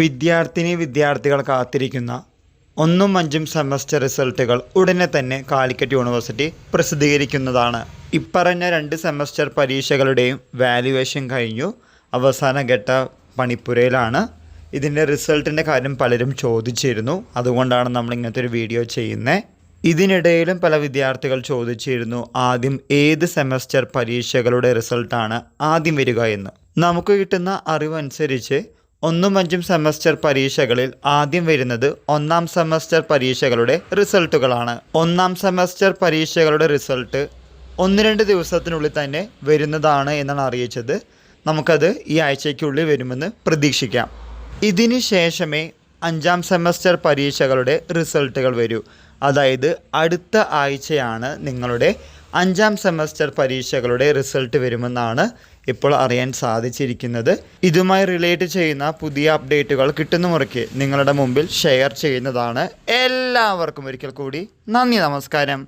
വിദ്യാർത്ഥികൾ കാത്തിരിക്കുന്ന 1ഉം 5ഉം സെമസ്റ്റർ റിസൾട്ടുകൾ ഉടനെ തന്നെ കാലിക്കറ്റ് യൂണിവേഴ്സിറ്റി പ്രസിദ്ധീകരിക്കുന്നതാണ്. ഇപ്പറഞ്ഞ 2 സെമസ്റ്റർ പരീക്ഷകളുടെയും വാല്യുവേഷൻ കഴിഞ്ഞു. അവസാന ഘട്ട പണിപ്പുരയിലാണ്. ഇതിൻ്റെ റിസൾട്ടിൻ്റെ കാര്യം പലരും ചോദിച്ചിരുന്നു. അതുകൊണ്ടാണ് നമ്മൾ ഇങ്ങനത്തെ ഒരു വീഡിയോ ചെയ്യുന്നത്. ഇതിനിടയിലും പല വിദ്യാർത്ഥികൾ ചോദിച്ചിരുന്നു ആദ്യം ഏത് സെമസ്റ്റർ പരീക്ഷകളുടെ റിസൾട്ടാണ് ആദ്യം വരിക എന്ന്. നമുക്ക് കിട്ടുന്ന അറിവനുസരിച്ച് 1ഉം 5ഉം സെമസ്റ്റർ പരീക്ഷകളിൽ ആദ്യം വരുന്നത് 1ാം സെമസ്റ്റർ പരീക്ഷകളുടെ റിസൾട്ടുകളാണ്. 1ാം സെമസ്റ്റർ പരീക്ഷകളുടെ റിസൾട്ട് 1-2 ദിവസത്തിനുള്ളിൽ തന്നെ വരുന്നതാണ് എന്നാണ് അറിയിച്ചത്. നമുക്കത് ഈ ആഴ്ചയ്ക്കുള്ളിൽ വരുമെന്ന് പ്രതീക്ഷിക്കാം. ഇതിന് ശേഷമേ 5ാം സെമസ്റ്റർ പരീക്ഷകളുടെ റിസൾട്ടുകൾ വരൂ. അതായത് അടുത്ത ആഴ്ചയാണ് നിങ്ങളുടെ 5ാം സെമസ്റ്റർ പരീക്ഷകളുടെ റിസൾട്ട് വരുമെന്നാണ് ഇപ്പോൾ അറിയാൻ സാധിച്ചിരിക്കുന്നത്. ഇതുമായി റിലേറ്റ് ചെയ്യുന്ന പുതിയ അപ്ഡേറ്റുകൾ കിട്ടുന്ന മുറയ്ക്ക് നിങ്ങളുടെ മുമ്പിൽ ഷെയർ ചെയ്യുന്നതാണ്. എല്ലാവർക്കും ഒരിക്കൽ കൂടി നന്ദി, നമസ്കാരം.